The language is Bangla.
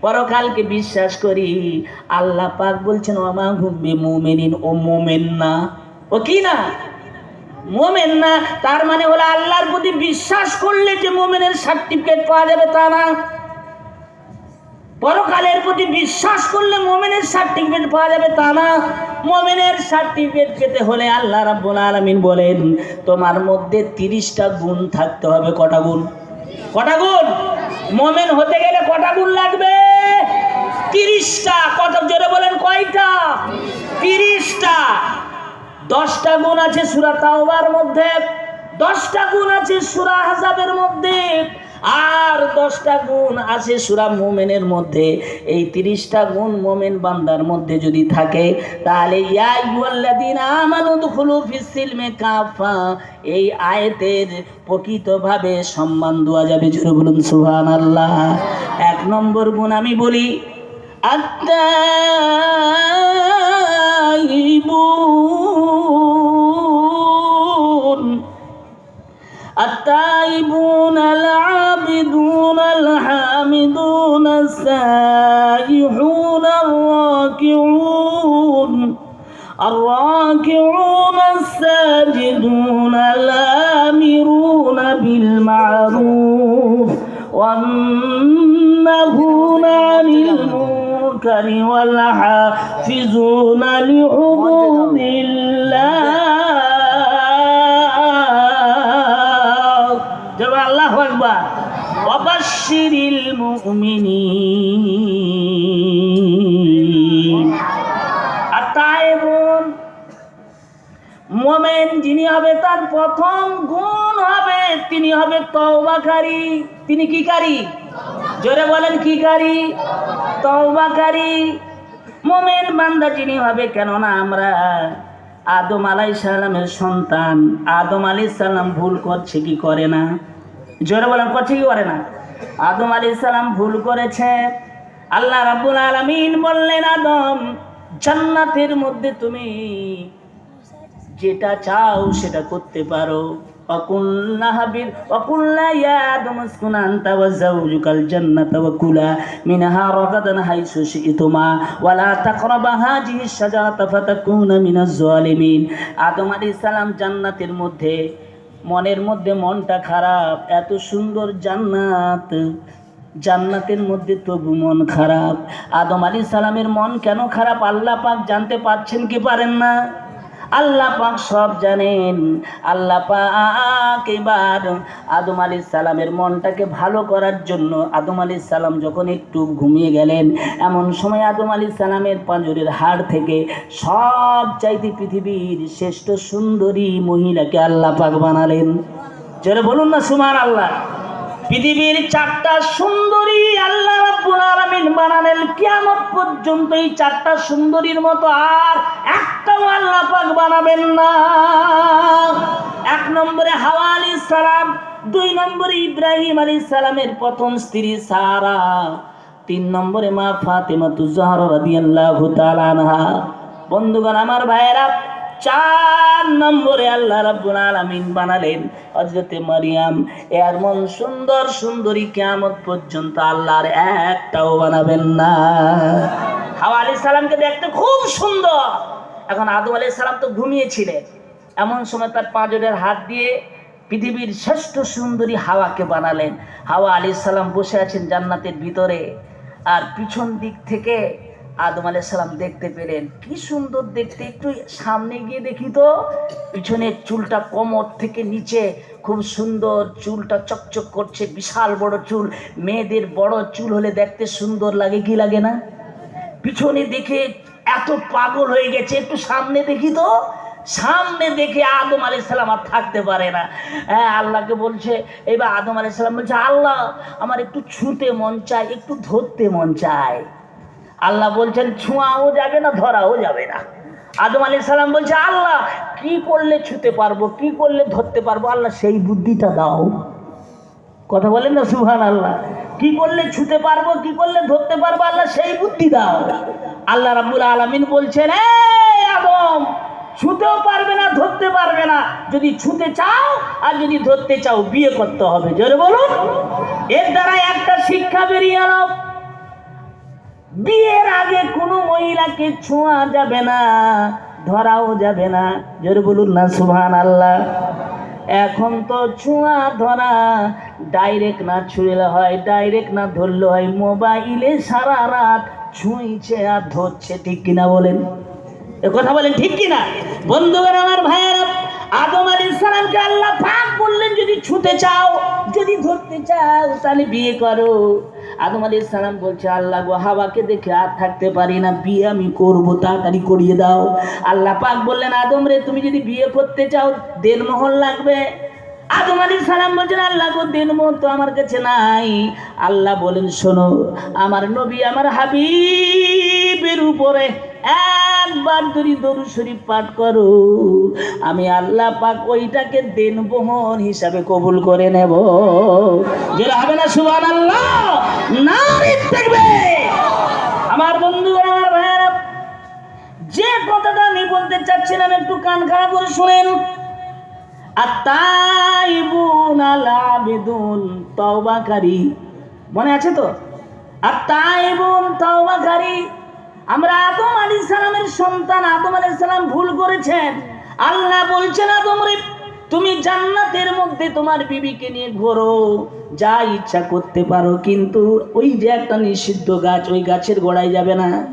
পরকালকে বিশ্বাস করি। আল্লাহ পাক বলছেন ওমা হুম বিমুমিনিন, ও মুমিন না, ও কি না, মুমিন না। তার মানে হলো আল্লাহর প্রতি বিশ্বাস করলে যে মুমিনের সার্টিফিকেট পাওয়া যাবে তা না। পরকালের প্রতি বিশ্বাস করলে মুমিনের সার্টিফিকেট পাওয়া যাবে তা না। মুমিনের সার্টিফিকেট পেতে হলে আল্লাহ রাব্বুল আলামিন বলেন তোমার মধ্যে 30টা গুণ থাকতে হবে। কটা গুণ? কটা গুণ? মুমিন হতে গেলে কটা গুণ লাগবে? 30টা। কত জোরে বলেন কয়টা? 30টা। 10টা গুণ আছে সূরা তাওবার মধ্যে, 10টা গুণ আছে সূরা আহজাবের মধ্যে, আর 10টা গুণ আছে সূরা মুমিনের মধ্যে। এই 30টা গুণ মুমিন বান্দার মধ্যে যদি থাকে তাহলে ইয়া আইয়ুহাল্লাযীনা আমানু দুখুলু ফিস-সিলমি কাফা, এই আয়াতের প্রকৃতভাবে সম্মান দেওয়া যাবে। জোরে বলুন সুবহানাল্লাহ। 1 নম্বর গুণ আমি বলি, التائبون العابدون الحامدون السائحون الراكعون الساجدون الآمرون بالمعروف والناهون عن المنكر والحافظون لحدود الله। আল্লাহু আকবার। ওয়াবাশশিরিল মুমিনিন। আতাইবুন, মুমিন যিনি হবে তার প্রথম গুণ হবে তিনি হবে তওবাকারী। তিনি কি কারী? জোরে বলেন কি কারী? তওবাকারী। মুমিন বান্দা যিনি হবে, কেননা আমরা আদম আলাইহিস সালামের সন্তান। আদম আলাইহিস সালাম ভুল করছে কি করে না? জোরে বলেন করছে কি করে না? আদম আলাইহিস সালাম ভুল করেছে। আল্লাহ রাব্বুল আলামিন বললেন আদম জান্নাতের মধ্যে তুমি যেটা চাও সেটা করতে পারো। وقلنا يا آدم اسكن أنت وزوجك الجنة وكلا منها رغدا حيث شئتما ولا تقربا هذه الشجرة فتكونا من الظالمين। আদম আলাইহিস সালাম জান্নাতের মধ্যে, মনের মধ্যে মনটা খারাপ, এত সুন্দর জান্নাত, জান্নাতের মধ্যে তবু মন খারাপ। আদম আলাইহিস সালামের মন কেন খারাপ আল্লাহ পাক জানতে পারছেন কি পারেন না? আল্লাহ পাক সব জানেন। আল্লাহ পাক এবার আদম আলাইহিস সালামের মনটাকে ভালো করার জন্য আদম আলাইহিস সালাম যখন একটু ঘুমিয়ে গেলেন, এমন সময় আদম আলাইহিস সালামের পাঁজরের হাড় থেকে সব চাইতে পৃথিবীর শ্রেষ্ঠ সুন্দরী মহিলাকে আল্লাহ পাক বানালেন। জোরে বলুন না সুবহানাল্লাহ। পৃথিবীর 4টা সুন্দরী আল্লাহ রাব্বুল আলামিন বানালেন। কিয়ামত পর্যন্ত এই 4টা সুন্দরীর মতো আর একটাও আল্লাহ পাক বানাবেন না। 1 নম্বরে হাওয়া আলাইহিস সালাম, 2 নম্বরে ইব্রাহিম আলাইহিস সালামের প্রথম স্ত্রী সারা, 3 নম্বরে মা ফাতেমাতুজ জাহরা রাদিয়াল্লাহু তাআলা আনহা। বন্ধুগণ আমার ভাইয়েরা, 4 নম্বরে আল্লাহ রাব্বুল আলামিন বানালেন হযরতে মারিয়াম। এমন সুন্দর সুন্দরী কিয়ামত পর্যন্ত আল্লাহর একটাও বানাবেন না। হাওয়া আলাইহিস সালামকে দেখতে খুব সুন্দর। এখন আদম আলাইহিস সালাম তো ঘুমিয়েছিলেন, এমন সময় তার পাঁজরের হাত দিয়ে পৃথিবীর শ্রেষ্ঠ সুন্দরী হাওয়াকে বানালেন। হাওয়া আলাইহিস সালাম বসে আছেন জান্নাতের ভিতরে, আর পিছন দিক থেকে আদম আলাইহিস সালাম দেখতে পেলেন কি সুন্দর দেখতে। একটু সামনে গিয়ে দেখি তো, পিছনের চুলটা কোমর থেকে নিচে খুব সুন্দর, চুলটা চকচক করছে, বিশাল বড় চুল। মেয়েদের বড় চুল হলে দেখতে সুন্দর লাগে কি লাগে না? পিছনে দেখে এত পাগল হয়ে গেছে, একটু সামনে দেখি তো। সামনে দেখে আদম আলাইহিস সালাম আর থাকতে পারে না। হ্যাঁ, আল্লাহকে বলছে। এবার আদম আলাইহিস সালাম বলছে আল্লাহ আমার একটু ছুঁতে মন চায়, একটু ধরতে মন চায়। আল্লাহ বলছেন ছোঁয়াও যাবে না, ধরাও যাবে না। আদম আলাইহিস সালাম বলছে আল্লাহ কি করলে ছুঁতে পারবো, কি করলে ধরতে পারবো, আল্লাহ সেই বুদ্ধিটা দাও। কথা বলেন না সুবহানাল্লাহ। কি করলে ছুঁতে পারবো, কি করলে ধরতে পারবো, আল্লাহ সেই বুদ্ধি দাও। আল্লাহ রাব্বুল আলামিন বলছেন এই আদম ছুঁতেও পারবে না, ধরতে পারবে না। যদি ছুঁতে চাও আর যদি ধরতে চাও বিয়ে করতে হবে। জোরে বলুন। এর দ্বারা একটা শিক্ষা বেরিয়ে এলো, বিয়ের আগে কোনো মহিলাকে ছোঁয়া যাবে না, ধরাও যাবে না। জোরে বলুন না সুবহানাল্লাহ। এখন তো ছোঁয়া ধরা ডাইরেক্ট না ছুঁলে হয়, ডাইরেক্ট না ধরলে হয়, মোবাইলে সারা রাত ছুঁইছে আর ধরছে, ঠিক কিনা বলেন? এ কথা বলেন ঠিক কিনা? বন্ধুগণ আমার ভাইয়েরা, আদম আলাইহিস সালামকে আল্লাহ পাক বললেন যদি ছুঁতে চাও, যদি ধরতে চাও তাহলে বিয়ে করো। আদম আলাইহিস সালাম বলছে আল্লাহ গো, হাওয়াকে দেখে আর থাকতে পারি না, বিয়ে আমি করব, তাড়াতাড়ি করিয়ে দাও। আল্লাহ পাক বললেন আদম রে, তুমি যদি বিয়ে করতে চাও দেড়মোহর লাগবে। আদম আলাইহিস সালাম বলছেন আল্লাহ গো, দেড়মোহর তো আমার কাছে নাই। আল্লাহ বলেন শোনো, আমার নবী আমার হাবিবের উপরে একবার যদি দরুদ শরীফ পাঠ করো, আমি আল্লাহ পাক ওইটাকে দেনমোহর হিসাবে কবুল করে নেব। যেটা হবে না সুবহানাল্লাহ, নারী থাকবে। আমার বন্ধু আমার ভাইয়েরা, যে কথাটা আমি বলতে চাচ্ছিলাম একটু কান খাড়া করে শুনেন। আত-তাইবুন আল-আবিদুন, তওবাকারী, মনে আছে তো? আত-তাইবুন, তওবাকারী। আমরা আদম আলাইহিস সালামের সন্তান, আদম আলাইহিস সালাম ভুল করেছেন। আল্লাহ বলছেন আদম রে, তুমি জান্নাতের মধ্যে তোমার বিবিকে নিয়ে ঘোরো, যা ইচ্ছা করতে পারো, কিন্তু ওই যে একটা নিষিদ্ধ গাছ, ওই গাছের গোড়ায় যাবে না।